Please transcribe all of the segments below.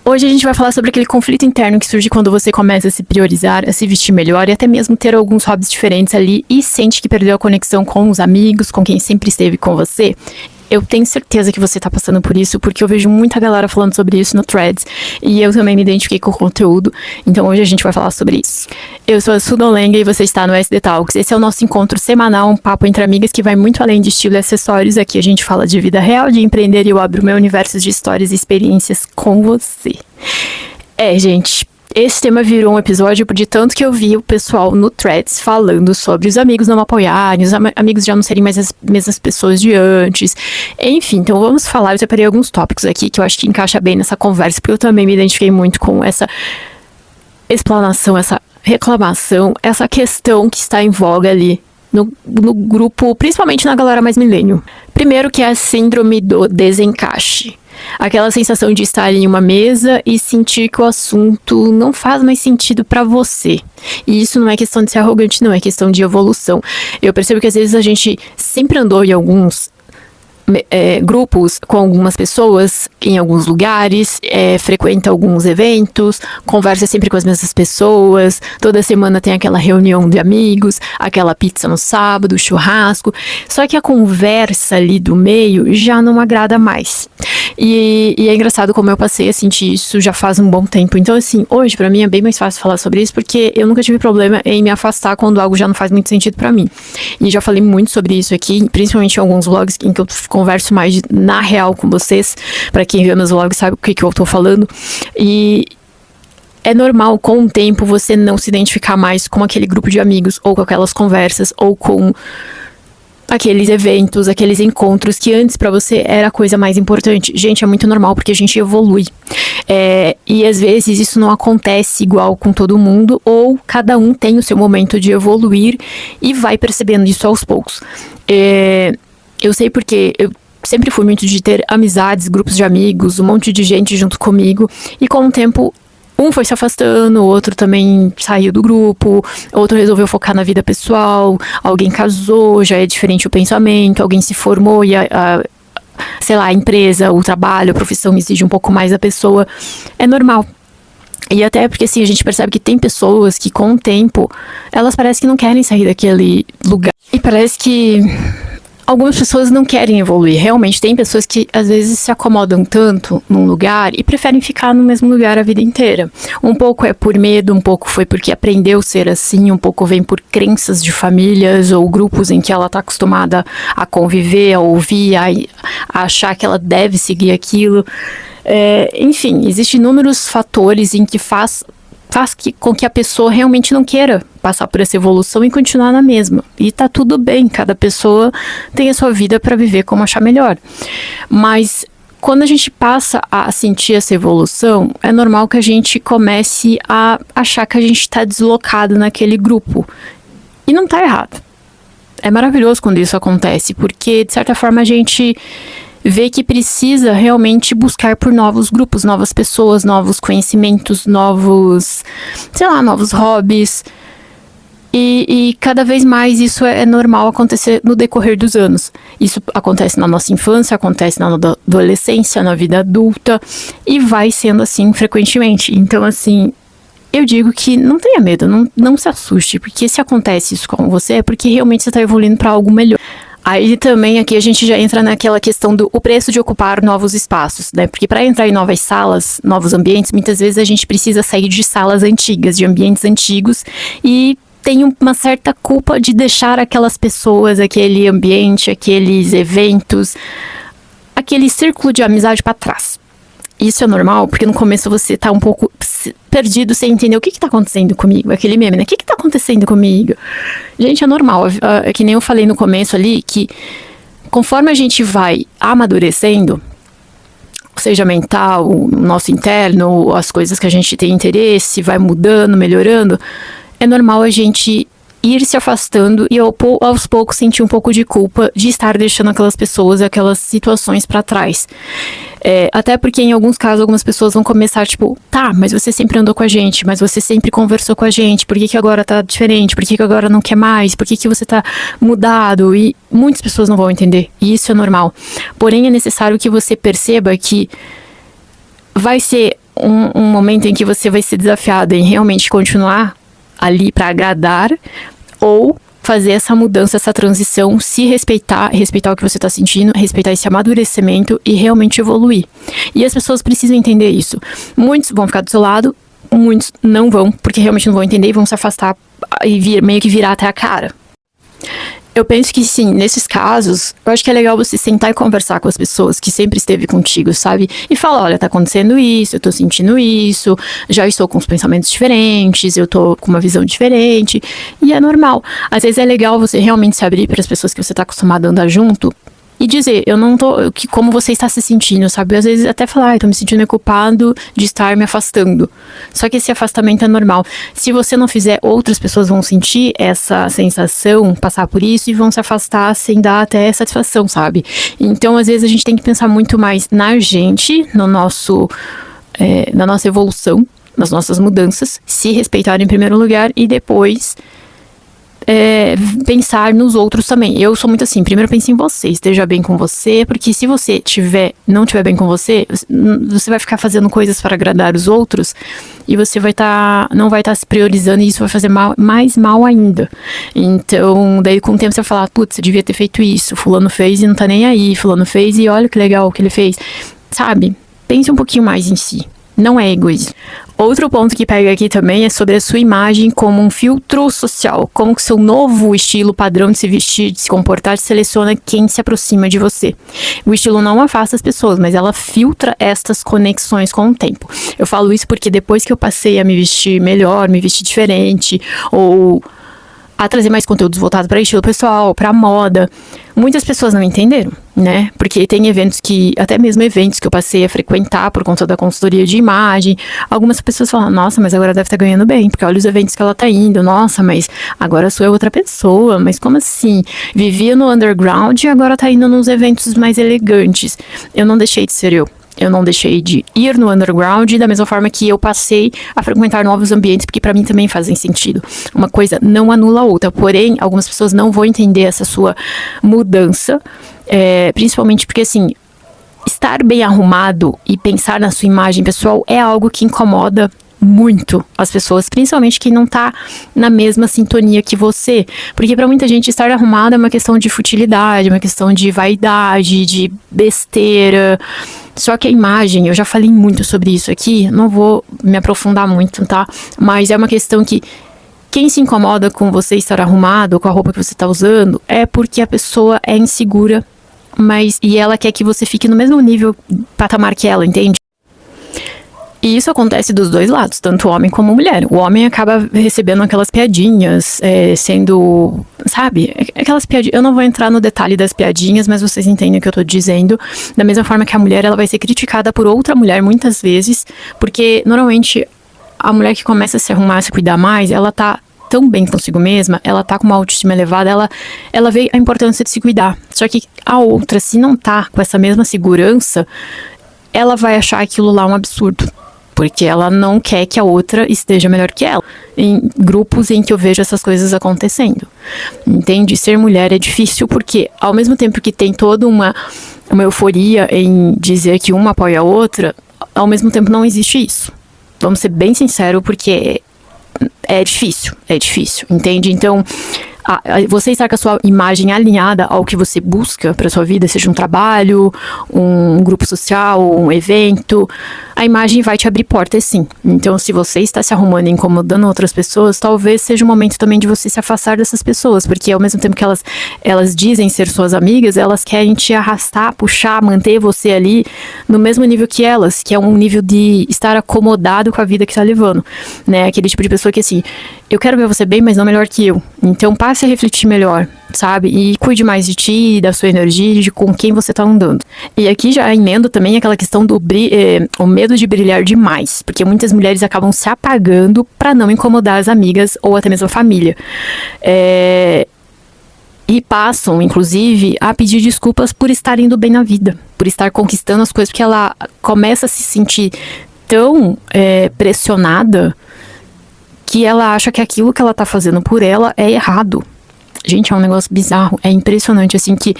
Hoje a gente vai falar sobre aquele conflito interno que surge quando você começa a se priorizar, a se vestir melhor e até mesmo ter alguns hobbies diferentes ali e sente que perdeu a conexão com os amigos, com quem sempre esteve com você. Eu tenho certeza que você tá passando por isso, porque eu vejo muita galera falando sobre isso no Threads, e eu também me identifiquei com o conteúdo, então hoje a gente vai falar sobre isso. Eu sou a Sudolenga e você está no SD Talks. Esse é o nosso encontro semanal, um papo entre amigas que vai muito além de estilo e acessórios. Aqui a gente fala de vida real, de empreender, e eu abro meu universo de histórias e experiências com você. Gente, esse tema virou um episódio de tanto que eu vi o pessoal no Threads falando sobre os amigos não apoiarem, os amigos já não serem mais as mesmas pessoas de antes. Enfim, então vamos falar. Eu separei alguns tópicos aqui que eu acho que encaixa bem nessa conversa, porque eu também me identifiquei muito com essa explanação, essa reclamação, essa questão que está em voga ali no grupo, principalmente na galera mais milênio. Primeiro, que é a síndrome do desencaixe. Aquela sensação de estar em uma mesa e sentir que o assunto não faz mais sentido pra você. E isso não é questão de ser arrogante, não, é questão de evolução. Eu percebo que às vezes a gente sempre andou em alguns grupos com algumas pessoas, em alguns lugares, frequenta alguns eventos, conversa sempre com as mesmas pessoas, toda semana tem aquela reunião de amigos, aquela pizza no sábado, churrasco, só que a conversa ali do meio já não agrada mais. E é engraçado como eu passei a sentir isso já faz um bom tempo. Então, assim, hoje pra mim é bem mais fácil falar sobre isso, porque eu nunca tive problema em me afastar quando algo já não faz muito sentido pra mim. E já falei muito sobre isso aqui, principalmente em alguns vlogs em que eu converso mais na real com vocês. Pra quem vê meus vlogs sabe o que eu tô falando. E é normal, com o tempo, você não se identificar mais com aquele grupo de amigos, ou com aquelas conversas, ou com aqueles eventos, aqueles encontros que antes pra você era a coisa mais importante. Gente, é muito normal, porque a gente evolui. E às vezes isso não acontece igual com todo mundo, ou cada um tem o seu momento de evoluir e vai percebendo isso aos poucos. Eu sei porque eu sempre fui muito de ter amizades, grupos de amigos, um monte de gente junto comigo, e com o tempo um foi se afastando, o outro também saiu do grupo, outro resolveu focar na vida pessoal, alguém casou, já é diferente o pensamento, alguém se formou e sei lá, a empresa, o trabalho, a profissão exige um pouco mais da pessoa. É normal. E até porque assim, a gente percebe que tem pessoas que com o tempo, elas parecem que não querem sair daquele lugar. E parece que algumas pessoas não querem evoluir. Realmente, tem pessoas que às vezes se acomodam tanto num lugar e preferem ficar no mesmo lugar a vida inteira. Um pouco é por medo, um pouco foi porque aprendeu a ser assim, um pouco vem por crenças de famílias ou grupos em que ela está acostumada a conviver, a ouvir, a achar que ela deve seguir aquilo. Enfim, existem inúmeros fatores em que faz com que a pessoa realmente não queira passar por essa evolução e continuar na mesma. E tá tudo bem, cada pessoa tem a sua vida para viver como achar melhor. Mas quando a gente passa a sentir essa evolução, é normal que a gente comece a achar que a gente tá deslocado naquele grupo. E não tá errado. É maravilhoso quando isso acontece, porque de certa forma a gente vê que precisa realmente buscar por novos grupos, novas pessoas, novos conhecimentos, novos hobbies. E cada vez mais isso é normal acontecer no decorrer dos anos. Isso acontece na nossa infância, acontece na adolescência, na vida adulta, e vai sendo assim frequentemente. Então, assim, eu digo que não tenha medo, não se assuste, porque se acontece isso com você é porque realmente você está evoluindo para algo melhor. Aí também aqui a gente já entra naquela questão do o preço de ocupar novos espaços, né? Porque para entrar em novas salas, novos ambientes, muitas vezes a gente precisa sair de salas antigas, de ambientes antigos, e tem uma certa culpa de deixar aquelas pessoas, aquele ambiente, aqueles eventos, aquele círculo de amizade para trás. Isso é normal, porque no começo você tá um pouco perdido sem entender o que tá acontecendo comigo. Aquele meme, né? O que tá acontecendo comigo? Gente, é normal. É que nem eu falei no começo ali, que conforme a gente vai amadurecendo, seja mental, o nosso interno, as coisas que a gente tem interesse, vai mudando, melhorando, é normal a gente ir se afastando e aos poucos sentir um pouco de culpa de estar deixando aquelas pessoas, aquelas situações pra trás. Até porque em alguns casos algumas pessoas vão começar tipo, tá, mas você sempre andou com a gente, mas você sempre conversou com a gente, por que agora tá diferente, por que agora não quer mais, por que você tá mudado? E muitas pessoas não vão entender, e isso é normal. Porém é necessário que você perceba que vai ser um momento em que você vai ser desafiado em realmente continuar ali para agradar ou fazer essa mudança, essa transição, se respeitar o que você está sentindo, respeitar esse amadurecimento e realmente evoluir. E as pessoas precisam entender isso. Muitos vão ficar do seu lado, muitos não vão, porque realmente não vão entender e vão se afastar e meio que virar até a cara. Eu penso que sim, nesses casos, eu acho que é legal você sentar e conversar com as pessoas que sempre esteve contigo, sabe? E falar, olha, tá acontecendo isso, eu tô sentindo isso, já estou com os pensamentos diferentes, eu tô com uma visão diferente, e é normal. Às vezes é legal você realmente se abrir para as pessoas que você tá acostumado a andar junto, e dizer, eu não tô, como você está se sentindo, sabe? Às vezes até falar, tô me sentindo meio culpado de estar me afastando. Só que esse afastamento é normal. Se você não fizer, outras pessoas vão sentir essa sensação, passar por isso e vão se afastar sem dar até satisfação, sabe? Então, às vezes a gente tem que pensar muito mais na gente, no nosso, na nossa evolução, nas nossas mudanças, se respeitar em primeiro lugar e depois pensar nos outros também. Eu sou muito assim, primeiro pense em você, esteja bem com você, porque se você não estiver bem com você, você vai ficar fazendo coisas para agradar os outros e você não vai estar se priorizando e isso vai fazer mais mal ainda. Então, daí com o tempo você vai falar, putz, você devia ter feito isso, fulano fez e não tá nem aí, fulano fez e olha que legal o que ele fez. Sabe? Pense um pouquinho mais em si. Não é egoísmo. Outro ponto que pega aqui também é sobre a sua imagem como um filtro social. Como que seu novo estilo, padrão de se vestir, de se comportar, seleciona quem se aproxima de você. O estilo não afasta as pessoas, mas ela filtra estas conexões com o tempo. Eu falo isso porque depois que eu passei a me vestir melhor, me vestir diferente, ou a trazer mais conteúdos voltados para estilo pessoal, para moda, muitas pessoas não entenderam, né? Porque tem eventos até mesmo eventos que eu passei a frequentar por conta da consultoria de imagem, algumas pessoas falam, nossa, mas agora deve estar ganhando bem, porque olha os eventos que ela tá indo, nossa, mas agora sou eu outra pessoa, mas como assim? Vivia no underground e agora tá indo nos eventos mais elegantes. Eu não deixei de ser eu. Eu não deixei de ir no underground da mesma forma que eu passei a frequentar novos ambientes, porque pra mim também fazem sentido. Uma coisa não anula a outra, porém, algumas pessoas não vão entender essa sua mudança, principalmente porque, assim, estar bem arrumado e pensar na sua imagem pessoal é algo que incomoda muito as pessoas, principalmente quem não tá na mesma sintonia que você, porque pra muita gente estar arrumado é uma questão de futilidade, uma questão de vaidade, de besteira. Só que a imagem, eu já falei muito sobre isso aqui, não vou me aprofundar muito, tá? Mas é uma questão que quem se incomoda com você estar arrumado, com a roupa que você tá usando, é porque a pessoa é insegura, e ela quer que você fique no mesmo nível, patamar que ela, entende? E isso acontece dos dois lados, tanto homem como mulher. O homem acaba recebendo aquelas piadinhas, sendo, sabe, aquelas piadinhas. Eu não vou entrar no detalhe das piadinhas, mas vocês entendem o que eu tô dizendo. Da mesma forma que a mulher, ela vai ser criticada por outra mulher muitas vezes, porque normalmente a mulher que começa a se arrumar, a se cuidar mais, ela tá tão bem consigo mesma, ela tá com uma autoestima elevada, ela vê a importância de se cuidar. Só que a outra, se não tá com essa mesma segurança, ela vai achar aquilo lá um absurdo. Porque ela não quer que a outra esteja melhor que ela. Em grupos em que eu vejo essas coisas acontecendo. Entende? Ser mulher é difícil porque, ao mesmo tempo que tem toda uma euforia em dizer que uma apoia a outra, ao mesmo tempo não existe isso. Vamos ser bem sinceros, porque é difícil, entende? Então, você estar com a sua imagem alinhada ao que você busca para sua vida, seja um trabalho, um grupo social, um evento, a imagem vai te abrir portas, sim. Então, se você está se arrumando e incomodando outras pessoas, talvez seja o momento também de você se afastar dessas pessoas, porque ao mesmo tempo que elas dizem ser suas amigas, elas querem te arrastar, puxar, manter você ali no mesmo nível que elas, que é um nível de estar acomodado com a vida que está levando, né? Aquele tipo de pessoa que, assim, eu quero ver você bem, mas não melhor que eu. Então, passe a refletir melhor, sabe? E cuide mais de ti, da sua energia, de com quem você tá andando. E aqui já emendo também aquela questão do o medo de brilhar demais, porque muitas mulheres acabam se apagando pra não incomodar as amigas ou até mesmo a família. E passam, inclusive, a pedir desculpas por estar indo bem na vida, por estar conquistando as coisas, porque ela começa a se sentir tão pressionada que ela acha que aquilo que ela tá fazendo por ela é errado. Gente, é um negócio bizarro, é impressionante, assim, que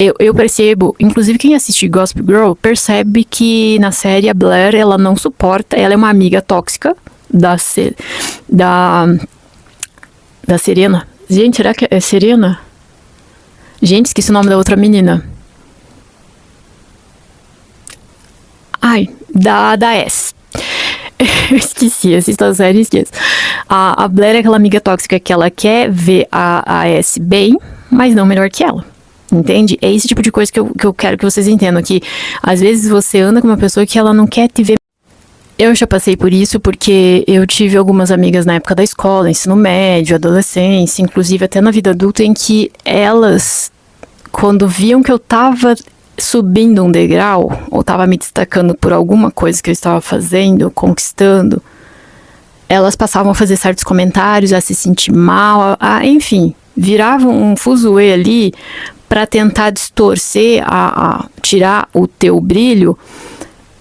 Eu percebo, inclusive quem assiste Gossip Girl, percebe que na série a Blair, ela não suporta, ela é uma amiga tóxica da Serena. Gente, será que é Serena? Gente, esqueci o nome da outra menina. Ai, da S. Eu esqueci, assisto a série e esqueço. A Blair é aquela amiga tóxica que ela quer ver a S bem, mas não melhor que ela. Entende? É esse tipo de coisa que eu quero que vocês entendam. Que às vezes você anda com uma pessoa que ela não quer te ver. Eu já passei por isso porque eu tive algumas amigas na época da escola, ensino médio, adolescência, inclusive até na vida adulta, em que elas, quando viam que eu tava subindo um degrau, ou tava me destacando por alguma coisa que eu estava fazendo, conquistando, elas passavam a fazer certos comentários, a se sentir mal, enfim, viravam um fuzuê ali para tentar distorcer, a tirar o teu brilho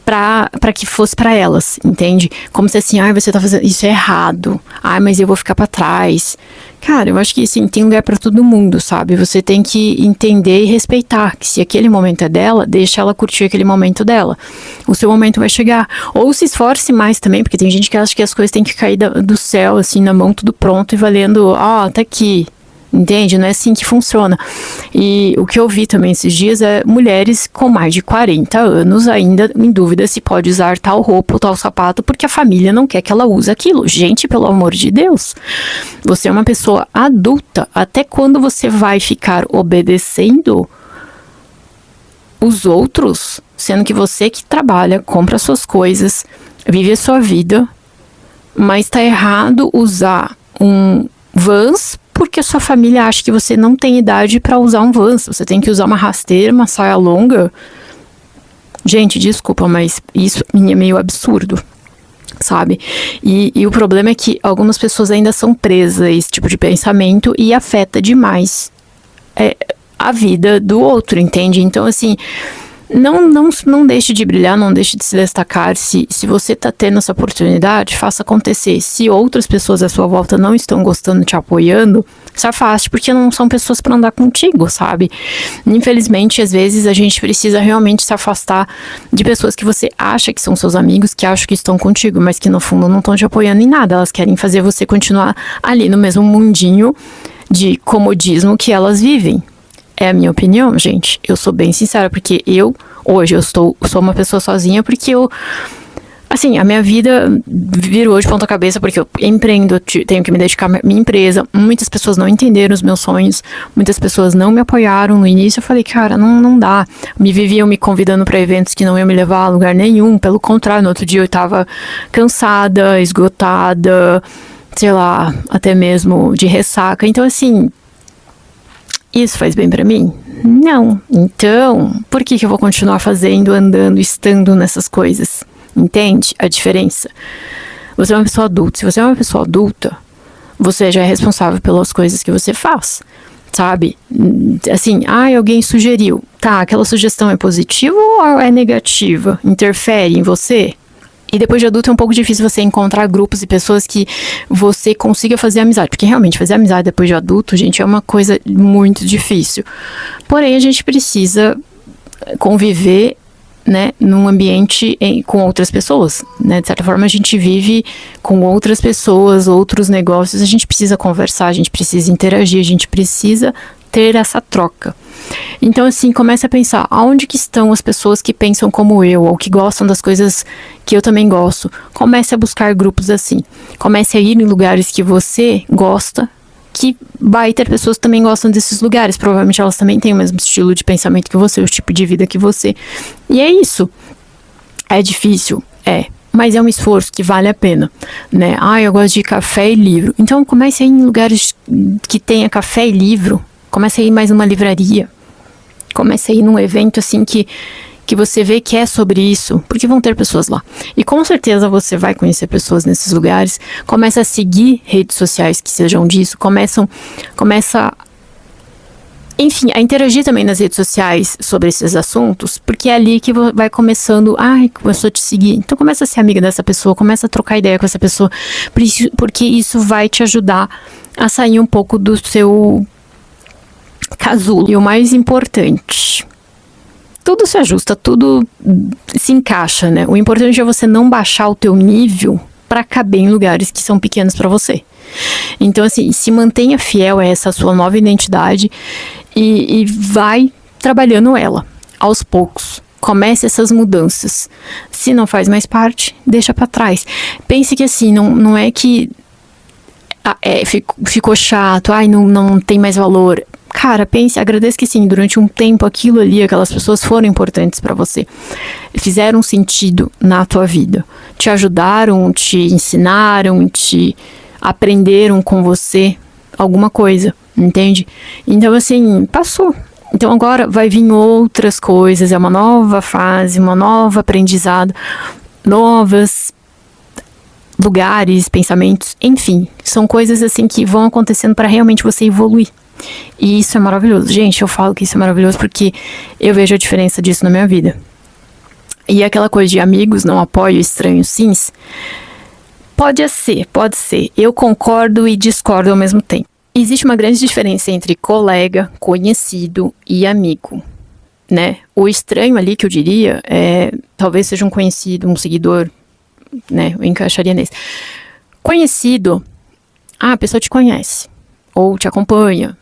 para que fosse para elas, entende? Como se assim, você tá fazendo isso é errado, mas eu vou ficar para trás. Cara, eu acho que assim, tem lugar para todo mundo, sabe? Você tem que entender e respeitar que se aquele momento é dela, deixa ela curtir aquele momento dela. O seu momento vai chegar. Ou se esforce mais também, porque tem gente que acha que as coisas têm que cair do céu, assim, na mão, tudo pronto e valendo, tá aqui. Entende? Não é assim que funciona. E o que eu vi também esses dias é mulheres com mais de 40 anos ainda em dúvida se pode usar tal roupa ou tal sapato porque a família não quer que ela use aquilo. Gente, pelo amor de Deus, você é uma pessoa adulta. Até quando você vai ficar obedecendo os outros, sendo que você que trabalha, compra suas coisas, vive a sua vida, mas tá errado usar um Vans porque a sua família acha que você não tem idade para usar um Vans. Você tem que usar uma rasteira, uma saia longa. Gente, desculpa, mas isso é meio absurdo, sabe? E o problema é que algumas pessoas ainda são presas a esse tipo de pensamento e afeta demais a vida do outro, entende? Então, assim, não deixe de brilhar, não deixe de se destacar. Se você tá tendo essa oportunidade, faça acontecer. Se outras pessoas à sua volta não estão gostando, te apoiando, se afaste, porque não são pessoas para andar contigo, sabe? Infelizmente, às vezes a gente precisa realmente se afastar de pessoas que você acha que são seus amigos, que acham que estão contigo, mas que no fundo não estão te apoiando em nada. Elas querem fazer você continuar ali no mesmo mundinho de comodismo que elas vivem. É a minha opinião, gente. Eu sou bem sincera, porque hoje sou uma pessoa sozinha, porque assim, a minha vida virou de ponta cabeça, porque eu empreendo, tenho que me dedicar à minha empresa. Muitas pessoas não entenderam os meus sonhos, muitas pessoas não me apoiaram. No início eu falei, cara, não dá. Viviam me convidando para eventos que não iam me levar a lugar nenhum. Pelo contrário, no outro dia eu tava cansada, esgotada, sei lá, até mesmo de ressaca. Então, assim, isso faz bem pra mim? Não. Então, por que eu vou continuar fazendo, andando, estando nessas coisas? Entende a diferença? Você é uma pessoa adulta. Se você é uma pessoa adulta, você já é responsável pelas coisas que você faz, sabe? Assim, alguém sugeriu. Tá, aquela sugestão é positiva ou é negativa? Interfere em você? E depois de adulto é um pouco difícil você encontrar grupos e pessoas que você consiga fazer amizade. Porque realmente fazer amizade depois de adulto, gente, é uma coisa muito difícil. Porém, a gente precisa conviver, né, num ambiente com outras pessoas, né? De certa forma, a gente vive com outras pessoas, outros negócios. A gente precisa conversar, a gente precisa interagir, a gente precisa ter essa troca. Então, assim, comece a pensar, aonde que estão as pessoas que pensam como eu, ou que gostam das coisas que eu também gosto. Comece a buscar grupos assim. Comece a ir em lugares que você gosta, que vai ter pessoas que também gostam desses lugares. Provavelmente elas também têm o mesmo estilo de pensamento que você, o tipo de vida que você. E é isso. É difícil? Mas é um esforço que vale a pena, né? Eu gosto de café e livro. Então, comece a ir em lugares que tenha café e livro. Comece a ir mais numa livraria. Comece a ir num evento assim que você vê que é sobre isso, porque vão ter pessoas lá. E com certeza você vai conhecer pessoas nesses lugares. Começa a seguir redes sociais que sejam disso. Começa, enfim, a interagir também nas redes sociais sobre esses assuntos, porque é ali que vai começando, começou a te seguir. Então começa a ser amiga dessa pessoa, começa a trocar ideia com essa pessoa, porque isso vai te ajudar a sair um pouco do seu Casulo. E o mais importante, tudo se ajusta, tudo se encaixa, né? O importante é você não baixar o teu nível para caber em lugares que são pequenos para você. Então, assim, se mantenha fiel a essa sua nova identidade e vai trabalhando ela aos poucos. Comece essas mudanças. Se não faz mais parte, deixa para trás. Pense que assim, não é que ficou chato, não tem mais valor. Cara, pense, agradeça que sim, durante um tempo aquilo ali, aquelas pessoas foram importantes para você. Fizeram sentido na tua vida. Te ajudaram, te ensinaram, te aprenderam com você alguma coisa, entende? Então assim, passou. Então agora vai vir outras coisas, é uma nova fase, uma nova aprendizado, novos lugares, pensamentos, enfim, são coisas assim que vão acontecendo para realmente você evoluir. E isso é maravilhoso. Gente, eu falo que isso é maravilhoso porque eu vejo a diferença disso na minha vida. E aquela coisa de amigos não apoio, estranhos sims, pode ser. Eu concordo e discordo ao mesmo tempo. Existe uma grande diferença entre colega, conhecido e amigo, né? O estranho ali que eu diria talvez seja um conhecido, um seguidor, né? Eu encaixaria nesse. Conhecido, a pessoa te conhece ou te acompanha.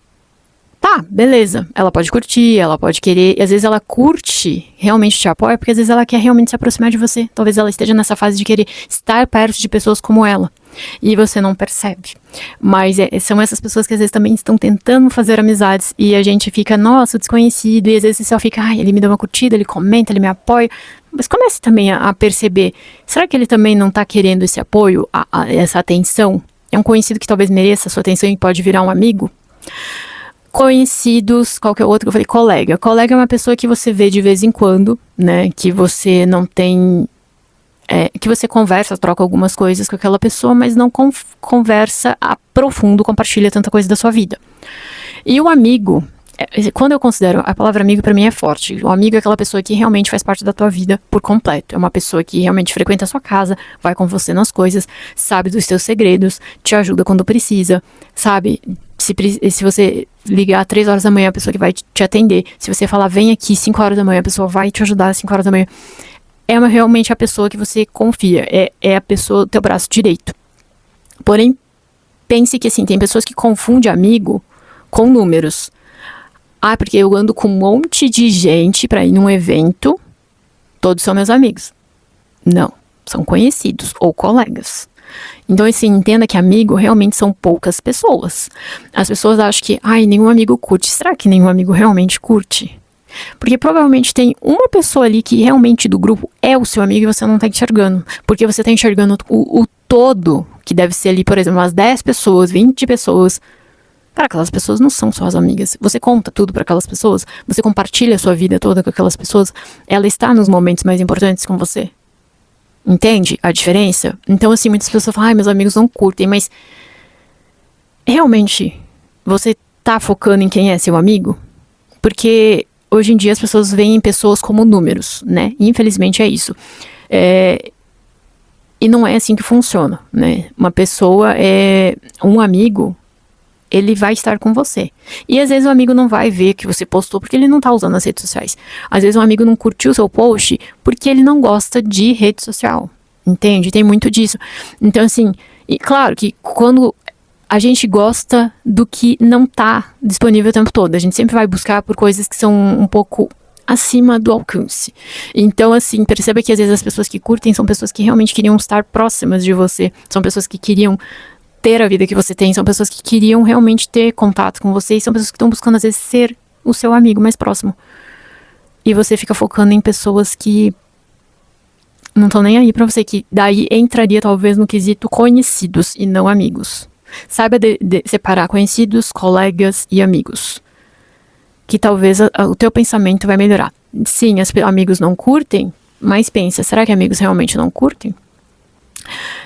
Tá, beleza. Ela pode curtir, ela pode querer. E às vezes ela curte, realmente te apoia, porque às vezes ela quer realmente se aproximar de você. Talvez ela esteja nessa fase de querer estar perto de pessoas como ela. E você não percebe. Mas são essas pessoas que às vezes também estão tentando fazer amizades. E a gente fica, nossa, desconhecido. E às vezes você só fica, ele me deu uma curtida, ele comenta, ele me apoia. Mas comece também a perceber, será que ele também não tá querendo esse apoio, essa atenção? É um conhecido que talvez mereça a sua atenção e pode virar um amigo? Conhecidos, qualquer outro que eu falei, colega. Colega é uma pessoa que você vê de vez em quando, né? Que você não tem... que você conversa, troca algumas coisas com aquela pessoa, mas não conversa a profundo, compartilha tanta coisa da sua vida. E o amigo, quando eu considero a palavra amigo, pra mim é forte. O amigo é aquela pessoa que realmente faz parte da tua vida por completo. É uma pessoa que realmente frequenta a sua casa, vai com você nas coisas, sabe dos seus segredos, te ajuda quando precisa, sabe? Se você ligar 3 horas da manhã, a pessoa que vai te atender. Se você falar, vem aqui 5 horas da manhã, a pessoa vai te ajudar às 5 horas da manhã. Realmente a pessoa que você confia. É a pessoa, teu braço direito. Porém, pense que assim, tem pessoas que confundem amigo com números. Porque eu ando com um monte de gente pra ir num evento, todos são meus amigos. Não, são conhecidos ou colegas. Então, assim, entenda que amigo realmente são poucas pessoas. As pessoas acham que, nenhum amigo curte. Será que nenhum amigo realmente curte? Porque provavelmente tem uma pessoa ali que realmente do grupo é o seu amigo e você não tá enxergando. Porque você tá enxergando o todo, que deve ser ali, por exemplo, umas 10 pessoas, 20 pessoas. Para aquelas pessoas não são suas amigas. Você conta tudo para aquelas pessoas. Você compartilha a sua vida toda com aquelas pessoas. Ela está nos momentos mais importantes com você. Entende a diferença? Então, assim, muitas pessoas falam, meus amigos não curtem, mas realmente você tá focando em quem é seu amigo? Porque hoje em dia as pessoas veem pessoas como números, né? Infelizmente é isso. E não é assim que funciona, né? Uma pessoa um amigo, ele vai estar com você. E às vezes o amigo não vai ver que você postou porque ele não tá usando as redes sociais. Às vezes um amigo não curtiu o seu post porque ele não gosta de rede social. Entende? Tem muito disso. Então, assim, e claro que quando a gente gosta do que não tá disponível o tempo todo, a gente sempre vai buscar por coisas que são um pouco acima do alcance. Então, assim, perceba que às vezes as pessoas que curtem são pessoas que realmente queriam estar próximas de você. São pessoas que queriam ter a vida que você tem, são pessoas que queriam realmente ter contato com você, e são pessoas que estão buscando às vezes ser o seu amigo mais próximo. E você fica focando em pessoas que não estão nem aí pra você, que daí entraria talvez no quesito conhecidos e não amigos. Saiba separar conhecidos, colegas e amigos, que talvez o teu pensamento vai melhorar. Sim, amigos não curtem, mas pensa, será que amigos realmente não curtem?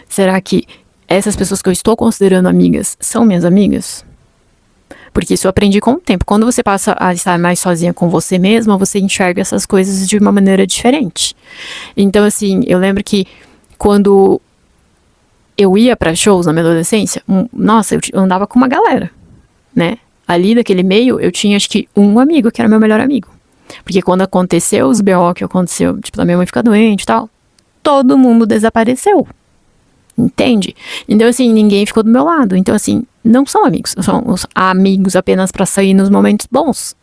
Será que essas pessoas que eu estou considerando amigas são minhas amigas? Porque isso eu aprendi com o tempo. Quando você passa a estar mais sozinha com você mesma, você enxerga essas coisas de uma maneira diferente. Então, assim, eu lembro que quando eu ia pra shows na minha adolescência, nossa, eu andava com uma galera, né? ali daquele meio, eu tinha acho que um amigo que era meu melhor amigo. Porque quando aconteceu os BO que aconteceu, tipo, da minha mãe ficar doente e tal, todo mundo desapareceu. Entende? Então, assim, ninguém ficou do meu lado. Então, assim, não são amigos. São os amigos apenas pra sair nos momentos bons.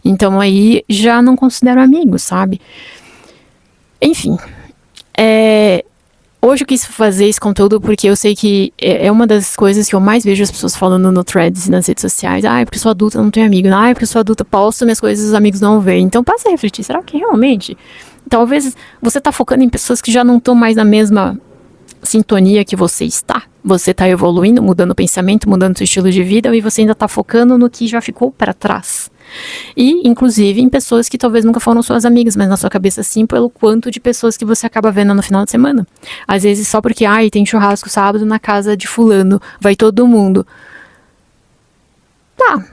Então, aí, já não considero amigos, sabe? Enfim. Hoje eu quis fazer esse conteúdo porque eu sei que é uma das coisas que eu mais vejo as pessoas falando no Threads e nas redes sociais. Porque eu sou adulta, não tenho amigo. Porque eu sou adulta, posto minhas coisas e os amigos não veem. Então, passa a refletir. Será que realmente... Talvez você tá focando em pessoas que já não estão mais na mesma sintonia que você está. Você tá evoluindo, mudando o pensamento, mudando o seu estilo de vida, e você ainda tá focando no que já ficou para trás. E, inclusive, em pessoas que talvez nunca foram suas amigas, mas na sua cabeça sim, pelo quanto de pessoas que você acaba vendo no final de semana. Às vezes só porque, tem churrasco sábado na casa de fulano, vai todo mundo. Tá,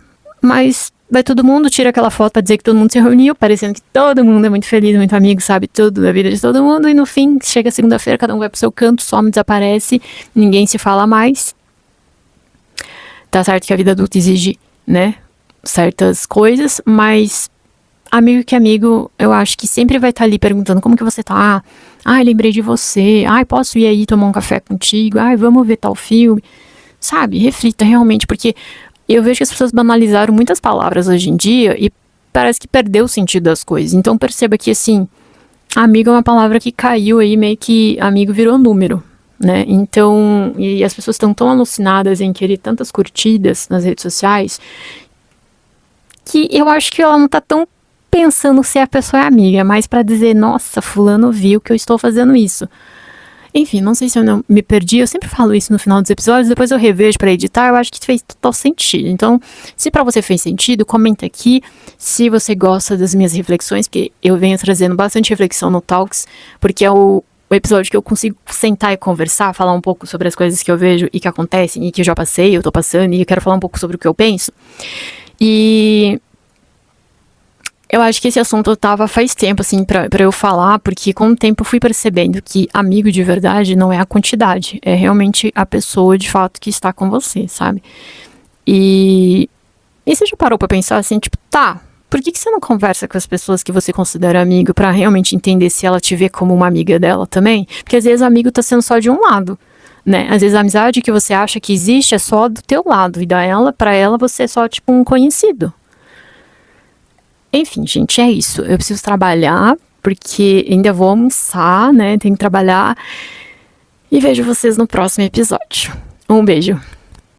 mas vai todo mundo, tira aquela foto pra dizer que todo mundo se reuniu, parecendo que todo mundo é muito feliz, muito amigo, sabe tudo da vida de todo mundo, e no fim, chega segunda-feira, cada um vai pro seu canto, some, desaparece, ninguém se fala mais. Tá certo que a vida adulta exige, né, certas coisas, mas amigo que amigo, eu acho que sempre vai estar ali perguntando como que você tá, lembrei de você, posso ir aí tomar um café contigo, vamos ver tal filme, sabe, reflita realmente, porque eu vejo que as pessoas banalizaram muitas palavras hoje em dia e parece que perdeu o sentido das coisas. Então perceba que, assim, amigo é uma palavra que caiu aí, meio que amigo virou número, né? Então, e as pessoas estão tão alucinadas em querer tantas curtidas nas redes sociais que eu acho que ela não tá tão pensando se a pessoa é amiga, é mais pra dizer, nossa, fulano viu que eu estou fazendo isso. Enfim, não sei se eu não me perdi, eu sempre falo isso no final dos episódios, depois eu revejo pra editar, eu acho que fez total sentido. Então, se pra você fez sentido, comenta aqui se você gosta das minhas reflexões, porque eu venho trazendo bastante reflexão no Talks, porque é o episódio que eu consigo sentar e conversar, falar um pouco sobre as coisas que eu vejo e que acontecem, e que eu já passei, eu tô passando, e eu quero falar um pouco sobre o que eu penso. E eu acho que esse assunto tava faz tempo, assim, pra eu falar, porque com o tempo eu fui percebendo que amigo de verdade não é a quantidade, é realmente a pessoa, de fato, que está com você, sabe? E você já parou pra pensar, assim, tipo, por que você não conversa com as pessoas que você considera amigo pra realmente entender se ela te vê como uma amiga dela também? Porque às vezes o amigo tá sendo só de um lado, né? Às vezes a amizade que você acha que existe é só do teu lado, e pra ela você é só, tipo, um conhecido. Enfim, gente, é isso. Eu preciso trabalhar, porque ainda vou almoçar, né? Tenho que trabalhar. E vejo vocês no próximo episódio. Um beijo.